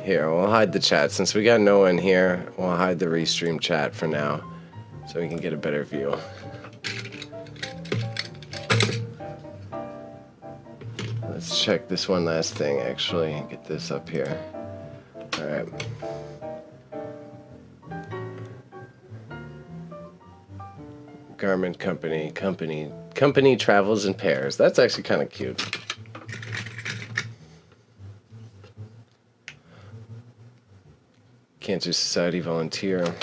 Here, we'll hide the chat. Since we got no one here, we'll hide the restream chat for now, so we can get a better view. Let's check this one last thing, actually. Get this up here. Alright. Garment company travels in pairs. That's actually kind of cute. Cancer Society volunteer.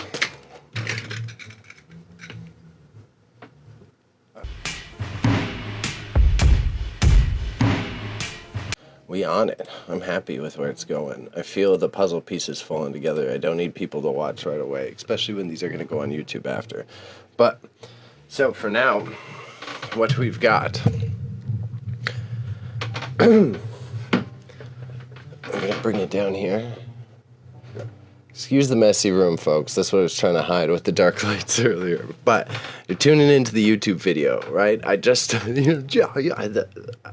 We on it. I'm happy with where it's going. I feel the puzzle pieces falling together. I don't need people to watch right away, especially when these are going to go on YouTube after. But, so for now, what we've got. I'm going to bring it down here. Excuse the messy room, folks. That's what I was trying to hide with the dark lights earlier. But you're tuning into the YouTube video, right? I just,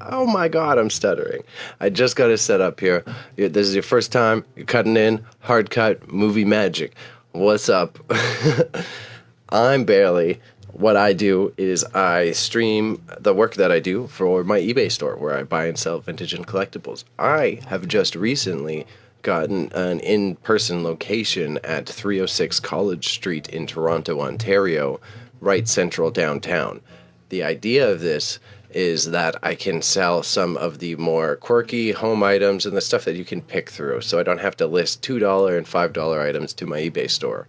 oh my God, I'm stuttering. I just got it set up here. This is your first time. You're cutting in, hard cut, movie magic. What's up? I'm Barely. What I do is I stream the work that I do for my eBay store where I buy and sell vintage and collectibles. I have just recently gotten an in-person location at 306 College Street in Toronto, Ontario, right central downtown. The idea of this is that I can sell some of the more quirky home items and the stuff that you can pick through, so I don't have to list $2 and $5 items to my eBay store.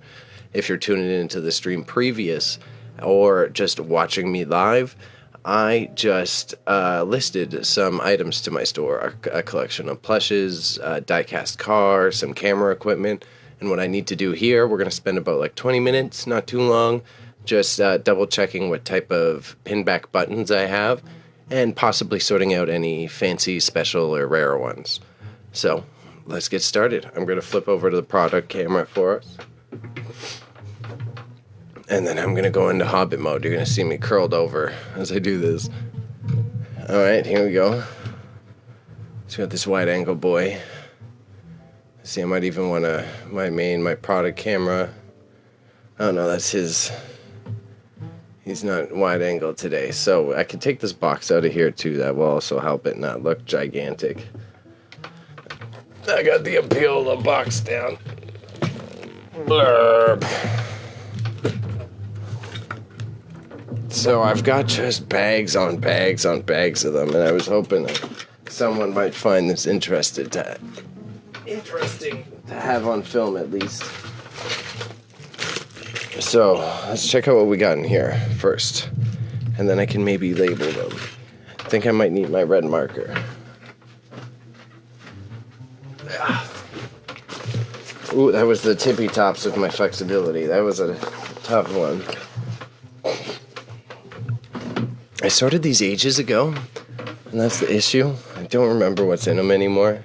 If you're tuning into the stream previous or just watching me live, I just listed some items to my store, a collection of plushes, die-cast car, some camera equipment, and what I need to do here, we're going to spend about like 20 minutes, not too long, just double-checking what type of pinback buttons I have, and possibly sorting out any fancy, special, or rare ones. So, let's get started. I'm going to flip over to the product camera for us. And then I'm going to go into Hobbit mode. You're going to see me curled over as I do this. Alright, here we go. Let's got this wide angle boy. See, I might even want to, my product camera. Oh no, that's his. He's not wide angle today. So I can take this box out of here too. That will also help it not look gigantic. I got the appeal of the box down. Blurb. So I've got just bags on bags on bags of them, and I was hoping that someone might find this interesting to have on film at least. So let's check out what we got in here first, and then I can maybe label them. I think I might need my red marker. Ooh, that was the tippy tops of my flexibility. That was a tough one. I sorted these ages ago, and that's the issue. I don't remember what's in them anymore.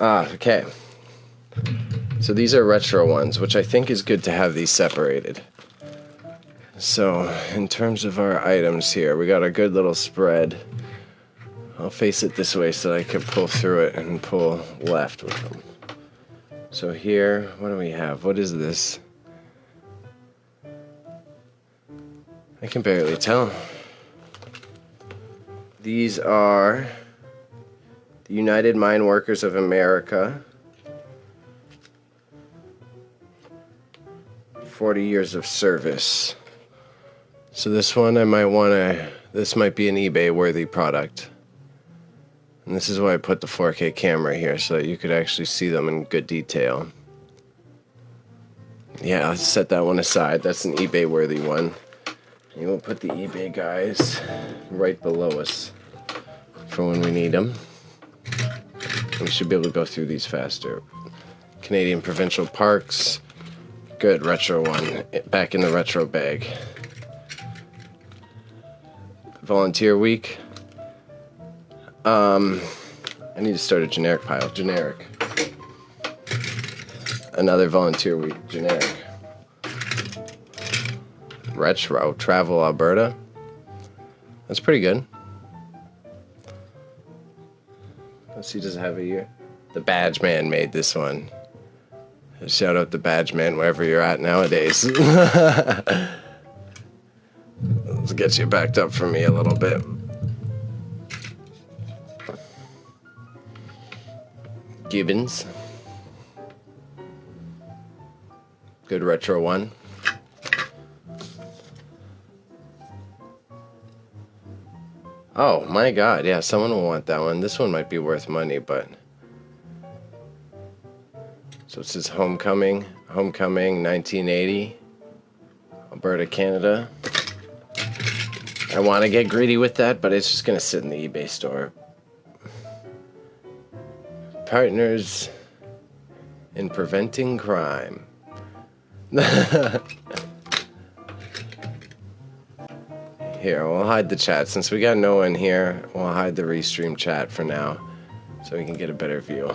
Okay. So these are retro ones, which I think is good to have these separated. So, in terms of our items here, we got a good little spread. I'll face it this way so that I can pull through it and pull left with them. So here, what do we have? What is this? I can barely tell. These are the United Mine Workers of America. 40 years of service. So this one I might want to, this might be an eBay worthy product. And this is why I put the 4K camera here so that you could actually see them in good detail. Yeah, let's set that one aside. That's an eBay worthy one. And we'll put the eBay guys right below us for when we need them. We should be able to go through these faster. Canadian Provincial Parks. Good, retro one. Back in the retro bag. Volunteer week. I need to start a generic pile. Generic. Another volunteer week. Generic. Retro. Travel Alberta. That's pretty good. She doesn't have a year. The Badge Man made this one. Shout out the Badge Man wherever you're at nowadays. Let's get you backed up for me a little bit. Gibbons. Good retro one. Oh my god, yeah, someone will want that one. This one might be worth money, but... So it says Homecoming, 1980, Alberta, Canada. I want to get greedy with that, but it's just going to sit in the eBay store. Partners in preventing crime. Here, we'll hide the chat. Since we got no one here, we'll hide the restream chat for now, so we can get a better view.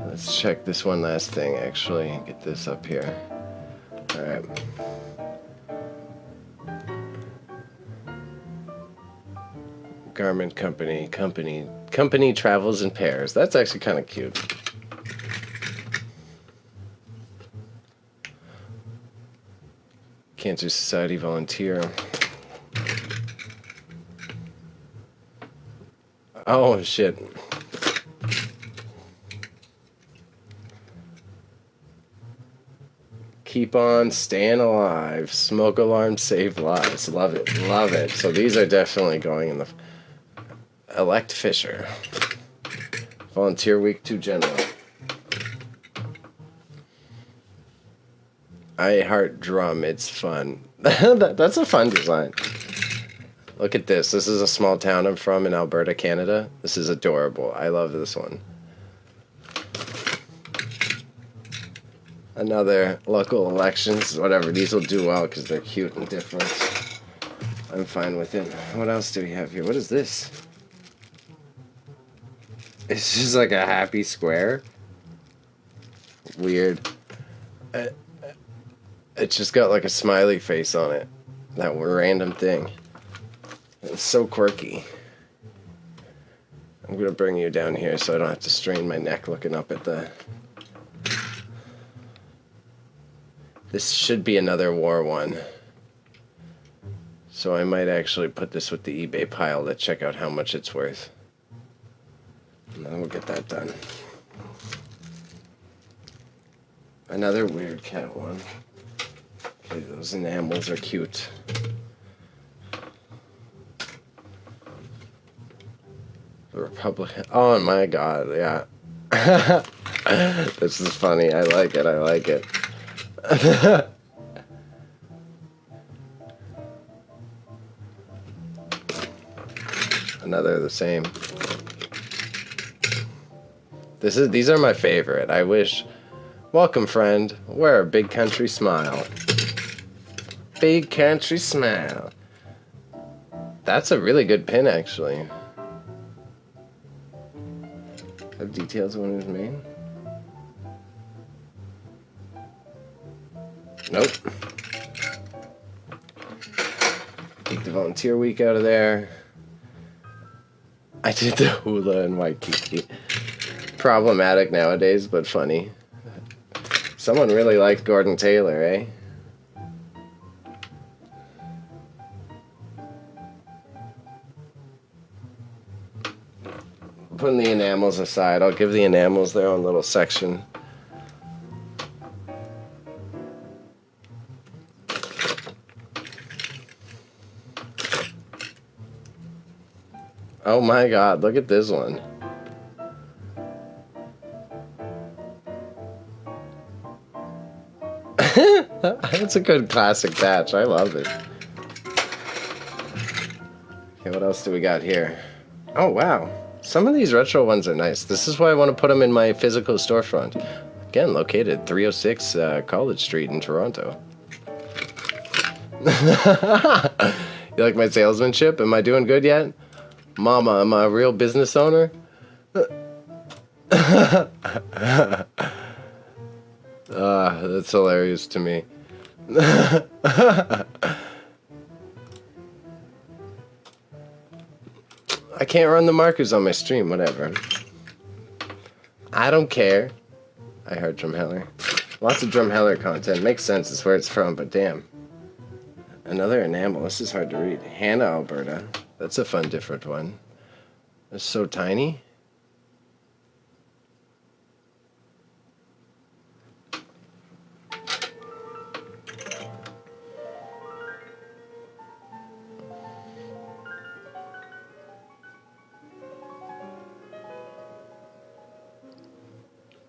Let's check this one last thing, actually. Get this up here. Alright. Garment company travels in pairs. That's actually kind of cute. Cancer Society volunteer. Oh shit. Keep on staying alive. Smoke alarm save lives. Love it. Love it. So these are definitely going in the... Elect Fisher. Volunteer Week 2 General. I heart drum. It's fun. That's a fun design. Look at this. This is a small town I'm from in Alberta, Canada. This is adorable. I love this one. Another local elections. Whatever. These will do well because they're cute and different. I'm fine with it. What else do we have here? What is this? It's just like a happy square. Weird. It's just got like a smiley face on it. That random thing. It's so quirky. I'm gonna bring you down here so I don't have to strain my neck looking up at the... This should be another war one. So I might actually put this with the eBay pile to check out how much it's worth. And then we'll get that done. Another weird cat one. Okay, those enamels are cute. The Republican. Oh my god, yeah. This is funny. I like it. I like it. Another of the same. These are my favorite. I wish. Welcome, friend. Wear a big country smile. Big country smile. That's a really good pin, actually. Have details of when it was made? Nope. Take the volunteer week out of there. I did the hula in Waikiki. Problematic nowadays, but funny. Someone really liked Gordon Taylor, eh? Putting the enamels aside, I'll give the enamels their own little section. Oh my god, look at this one. That's a good classic batch. I love it. Okay, what else do we got here? Oh, wow. Some of these retro ones are nice. This is why I want to put them in my physical storefront. Again, located 306 College Street in Toronto. You like my salesmanship? Am I doing good yet? Mama, am I a real business owner? That's hilarious to me. I can't run the markers on my stream, whatever. I don't care. I heard Drumheller. Lots of Drumheller content. Makes sense, it's where it's from, but damn. Another enamel. This is hard to read. Hannah, Alberta. That's a fun, different one. It's so tiny.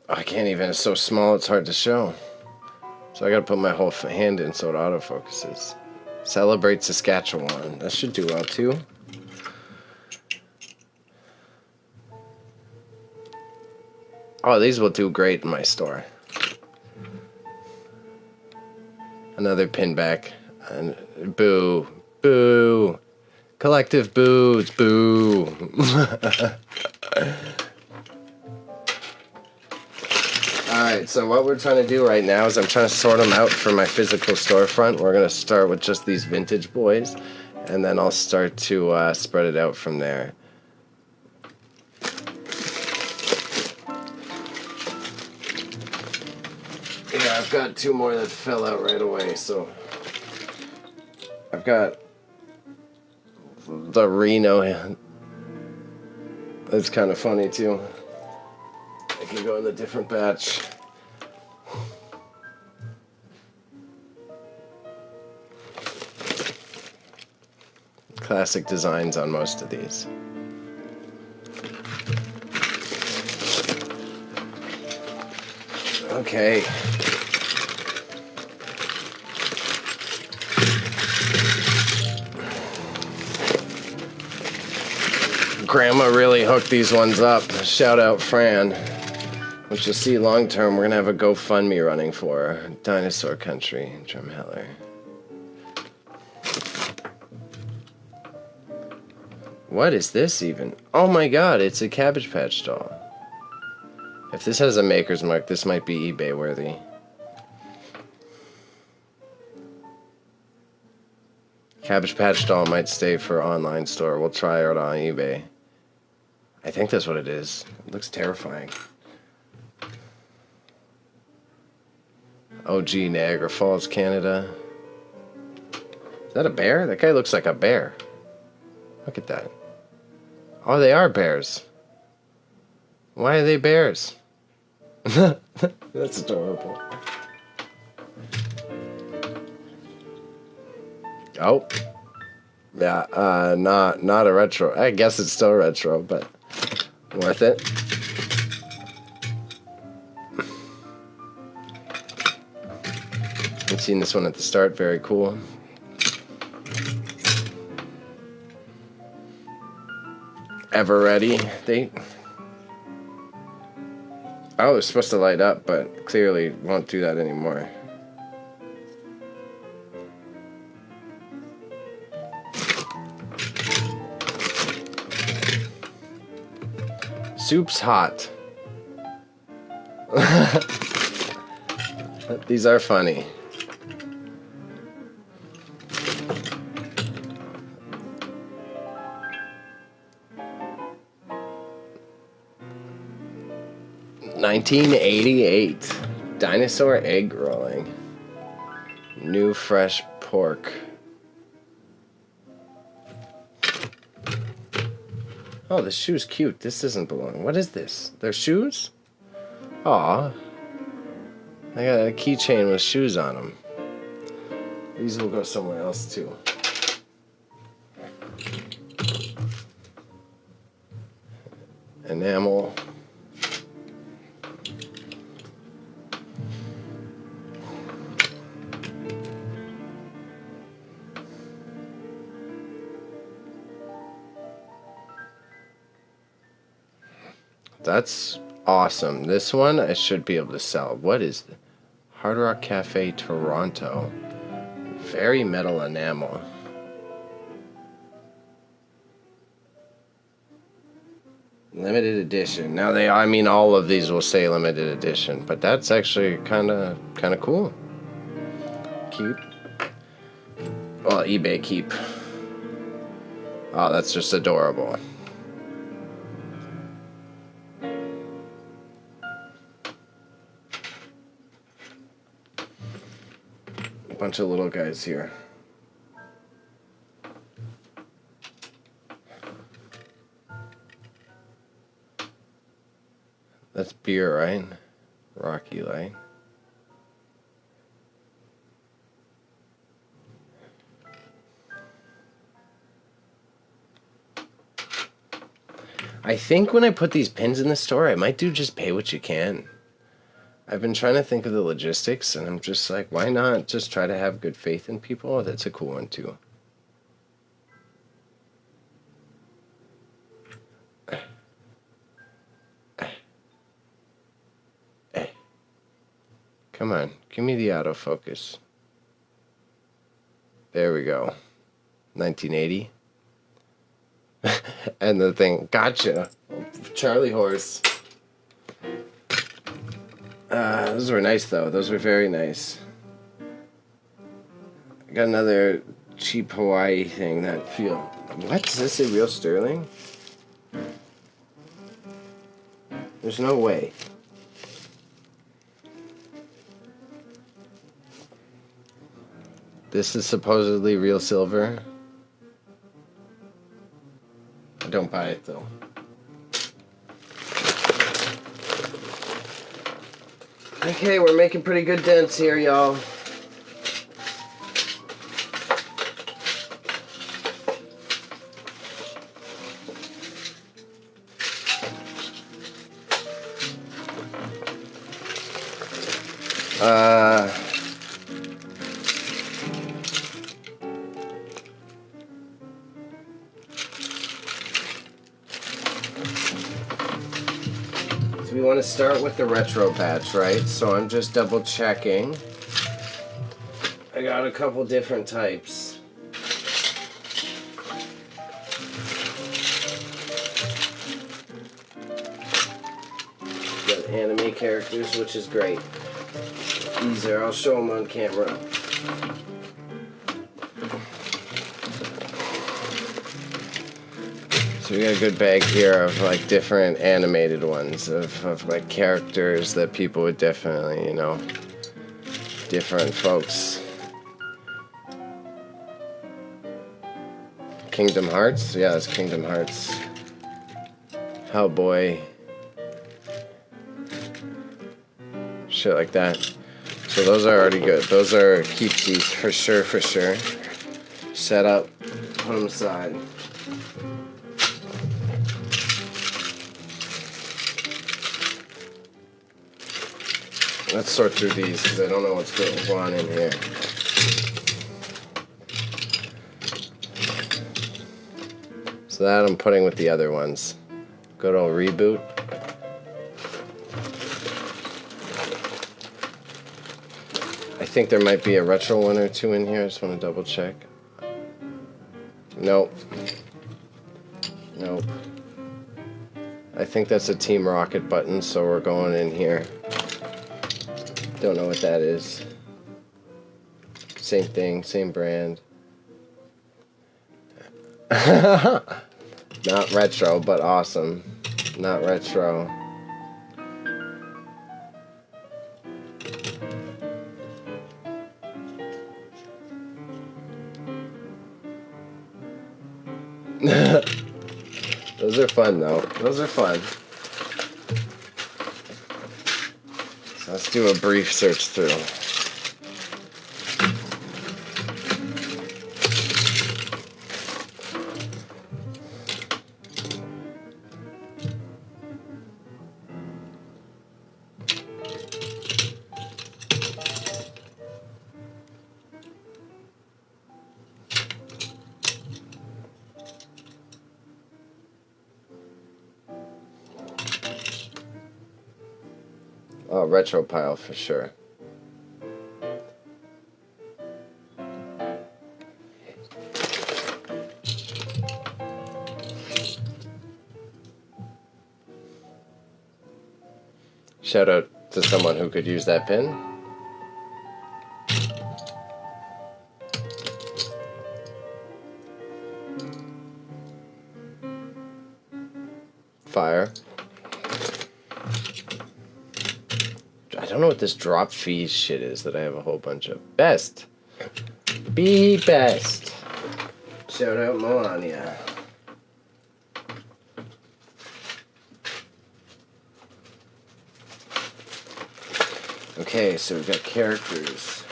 I can't even, it's so small it's hard to show. So I gotta put my whole hand in so it autofocuses. Celebrate Saskatchewan. That should do well too. Oh, these will do great in my store. Another Pinback. And boo. Boo. Collective boos. Boo. Alright, so what we're trying to do right now is I'm trying to sort them out for my physical storefront. We're going to start with just these vintage boys, and then I'll start to spread it out from there. Yeah, I've got two more that fell out right away, so I've got the Reno. That's kind of funny too. I can go in a different batch. Classic designs on most of these. Okay. Grandma really hooked these ones up. Shout out Fran. Which you'll see long term, we're gonna have a GoFundMe running for Dinosaur Country, Drumheller. What is this even? Oh my god, it's a Cabbage Patch doll. If this has a maker's mark, this might be eBay worthy. Cabbage Patch doll might stay for online store. We'll try it on eBay. I think that's what it is. It looks terrifying. OG Niagara Falls, Canada. Is that a bear? That guy looks like a bear. Look at that. Oh, they are bears. Why are they bears? That's adorable. Oh. Yeah, not a retro. I guess it's still retro, but worth it. I've seen this one at the start, very cool. Ever ready date. Oh, it's supposed to light up, but clearly won't do that anymore. Soup's hot. These are funny. $1988. Dinosaur egg rolling. New fresh pork. Oh, the shoe's cute. This doesn't belong. What is this? They're shoes? Aw. I got a keychain with shoes on them. These will go somewhere else too. Enamel. That's awesome. This one I should be able to sell. What is the Hard Rock Cafe Toronto? Very metal enamel. Limited edition. Now I mean all of these will say limited edition, but that's actually kind of cool. Keep. Well, eBay keep. Oh, that's just adorable. bunch of little guys here. That's beer, right? Rocky Light. I think when I put these pins in the store, I might do just pay what you can. I've been trying to think of the logistics, and I'm just like, why not just try to have good faith in people? Oh, that's a cool one, too. Come on, give me the autofocus. There we go. 1980. And the thing, gotcha. Charlie horse. Those were nice, though. Those were very nice. I got another cheap Hawaii thing that feel... What? Does this say real sterling? There's no way. This is supposedly real silver. I don't buy it, though. Okay, we're making pretty good dents here, y'all. So we want to start with the retro batch, right? So I'm just double checking. I got a couple different types. Got anime characters, which is great. These are, I'll show them on camera. So we got a good bag here of like different animated ones of like characters that people would definitely, you know, different folks. Kingdom Hearts? Yeah, it's Kingdom Hearts. Hellboy. Shit like that. So those are already good. Those are keepsies for sure, for sure. Set up, put them aside. Let's sort through these because I don't know what's going on in here. So that I'm putting with the other ones. Good old reboot. I think there might be a retro one or two in here. I just want to double check. Nope. Nope. I think that's a Team Rocket button, so we're going in here. Don't know what that is. Same thing, same brand. Not retro, but awesome. Not retro. Those are fun, though. Those are fun. So let's do a brief search through. Oh, retro pile for sure. Shout out to someone who could use that pin. Fire. I don't know what this drop fees shit is that I have a whole bunch of. Best. Be best. Shout out Melania. Okay, so we've got characters.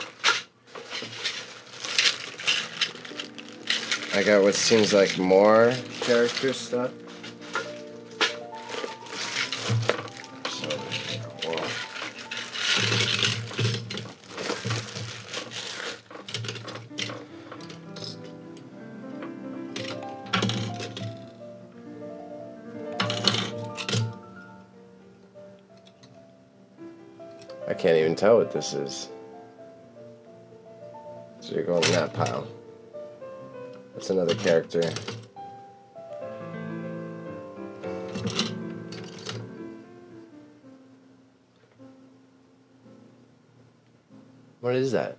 I got what seems like more character stuff. I can't even tell what this is. So you're going in that pile. That's another character. What is that?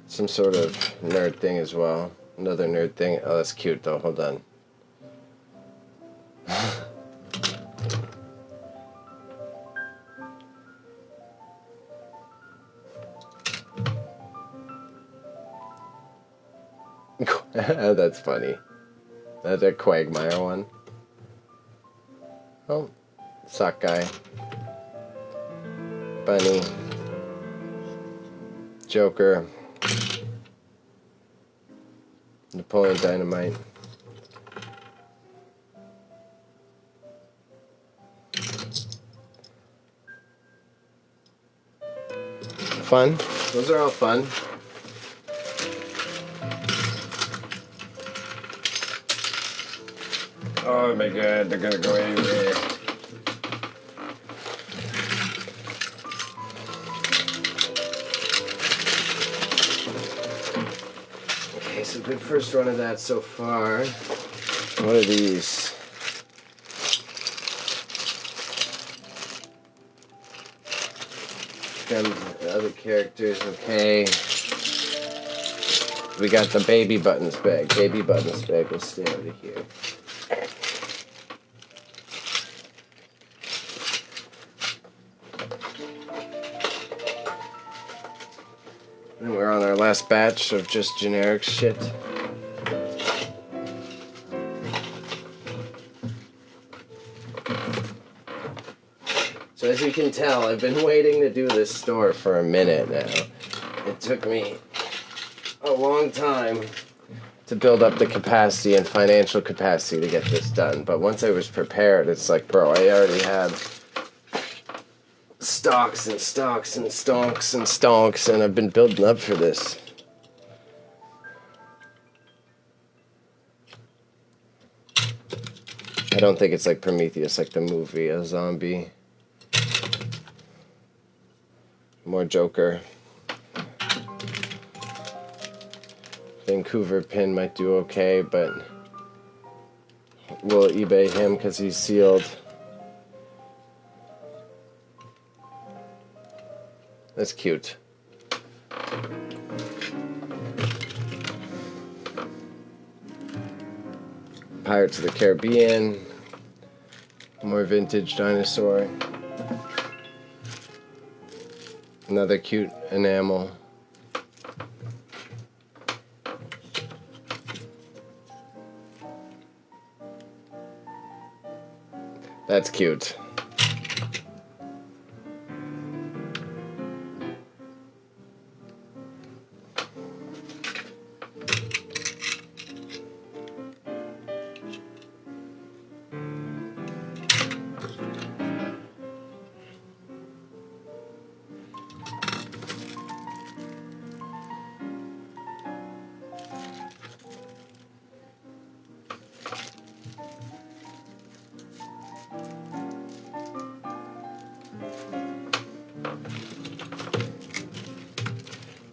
Some sort of nerd thing as well. Another nerd thing. Oh, that's cute though. Hold on. That's funny. That's a Quagmire one. Oh, sock guy. Bunny. Joker. Napoleon Dynamite. Fun. Those are all fun. Oh my god, they're gonna go anywhere. Okay, so good first run of that so far. What are these? Them other characters, okay. We got the baby buttons bag. Baby buttons bag will stay over here. And we're on our last batch of just generic shit. So as you can tell, I've been waiting to do this store for a minute now. It took me a long time to build up the capacity and financial capacity to get this done. But once I was prepared, it's like, bro, I already had stocks and stocks and stonks and stonks, and I've been building up for this. I don't think it's like Prometheus, like the movie, a zombie. More Joker. Vancouver pin might do okay, but we'll eBay him because he's sealed. That's cute. Pirates of the Caribbean. More vintage dinosaur. Another cute enamel. That's cute.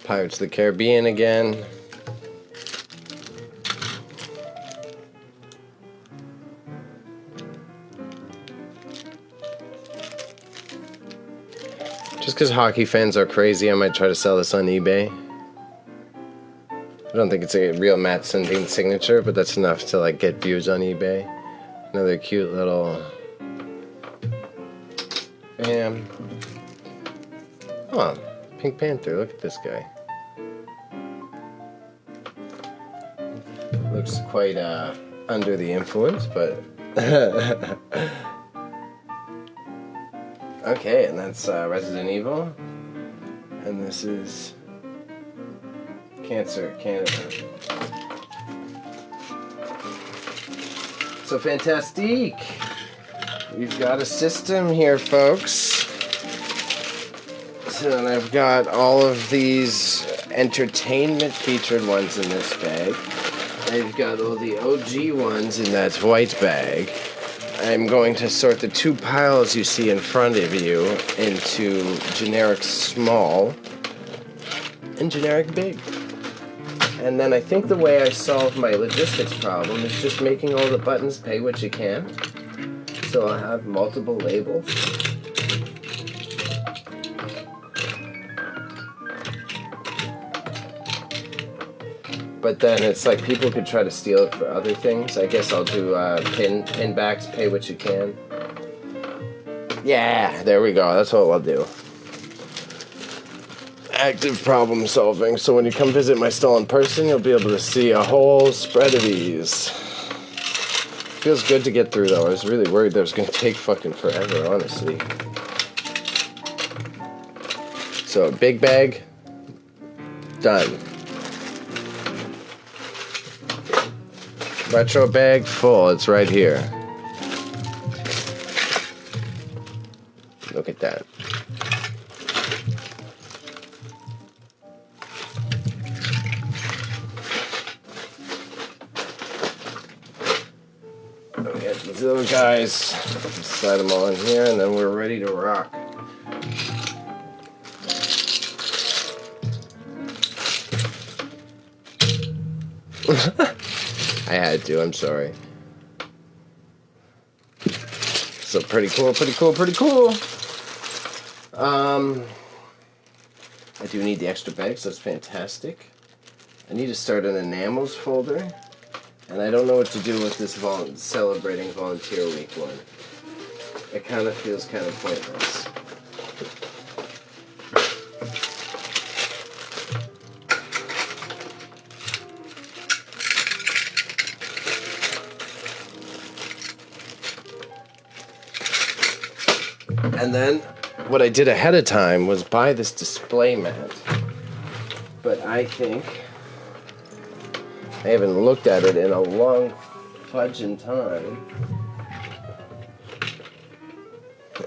Pirates of the Caribbean again. Just because hockey fans are crazy, I might try to sell this on eBay. I don't think it's a real Matt Sundin signature, but that's enough to like get views on eBay. Another cute little... Bam. Oh, Pink Panther, look at this guy. Looks quite under the influence, but... Okay, and that's Resident Evil. And this is... Cancer, Canada. So fantastic! We've got a system here, folks. And I've got all of these entertainment featured ones in this bag. I've got all the OG ones in that white bag. I'm going to sort the two piles you see in front of you into generic small and generic big. And then I think the way I solve my logistics problem is just making all the buttons pay what you can. So I'll have multiple labels. But then it's like people could try to steal it for other things. I guess I'll do pinbacks, pay what you can. Yeah, there we go. That's what I'll do. Active problem solving. So when you come visit my stall in person, you'll be able to see a whole spread of these. Feels good to get through though. I was really worried that it was going to take fucking forever, honestly. So big bag, done. Retro bag full, it's right here. Look at that. We got these little guys. Slide them all in here and then we're ready to rock. I had to, I'm sorry. So pretty cool, pretty cool, pretty cool. I do need the extra bags, that's fantastic. I need to start an enamels folder. And I don't know what to do with this celebrating volunteer week one. It kind of feels kind of pointless. And then what I did ahead of time was buy this display mat. But I think I haven't looked at it in a long fudging time.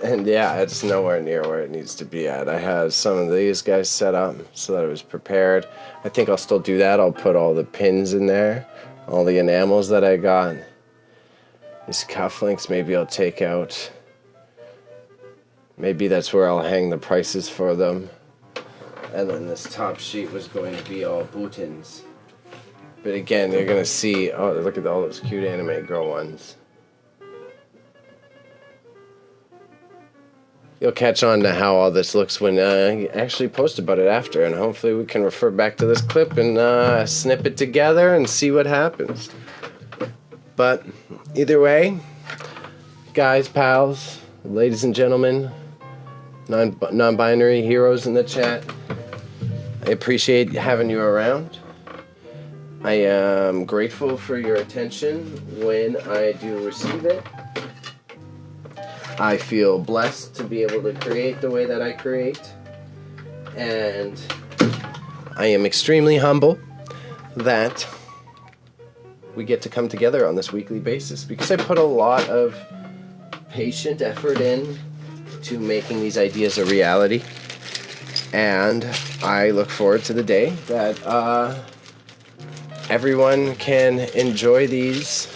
And yeah, it's nowhere near where it needs to be at. I have some of these guys set up so that it was prepared. I think I'll still do that. I'll put all the pins in there, all the enamels that I got. These cufflinks maybe I'll take out. Maybe that's where I'll hang the prices for them. And then this top sheet was going to be all buttons. But again, you're going to see, oh, look at all those cute anime girl ones. You'll catch on to how all this looks when I actually post about it after. And hopefully we can refer back to this clip and snip it together and see what happens. But either way, guys, pals, ladies and gentlemen, non-binary heroes in the chat, I appreciate having you around. I am grateful for your attention when I do receive it. I feel blessed to be able to create the way that I create. And I am extremely humble that we get to come together on this weekly basis because I put a lot of patient effort in to making these ideas a reality. And I look forward to the day that everyone can enjoy these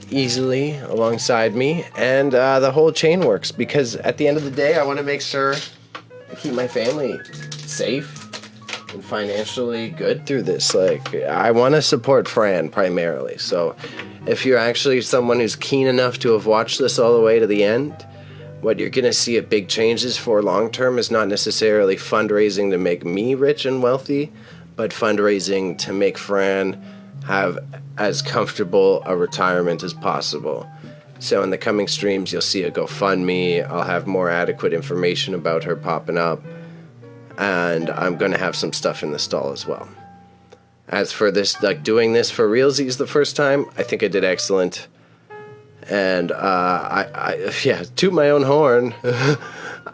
easily alongside me and the whole chain works, because at the end of the day I want to make sure I keep my family safe and financially good through this. Like, I want to support Fran primarily. So if you're actually someone who's keen enough to have watched this all the way to the end, what you're going to see at Big Changes for long term is not necessarily fundraising to make me rich and wealthy, but fundraising to make Fran have as comfortable a retirement as possible. So in the coming streams, you'll see a GoFundMe. I'll have more adequate information about her popping up. and I'm going to have some stuff in the stall as well. As for this, like doing this for realsies the first time, I think I did excellent. And yeah, toot my own horn.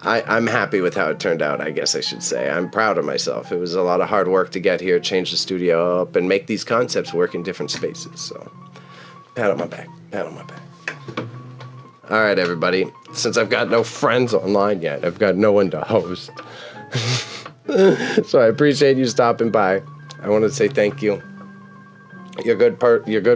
I'm happy with how it turned out, I guess I should say. I'm proud of myself. It was a lot of hard work to get here, change the studio up, and make these concepts work in different spaces. So, pat on my back, pat on my back. All right, everybody. Since I've got no friends online yet, I've got no one to host. So I appreciate you stopping by. I want to say thank you. You're good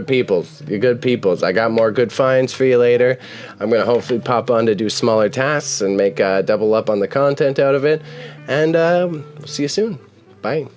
peoples. You're good peoples. I got more good finds for you later. I'm going to hopefully pop on to do smaller tasks and make double up on the content out of it. And we'll see you soon. Bye.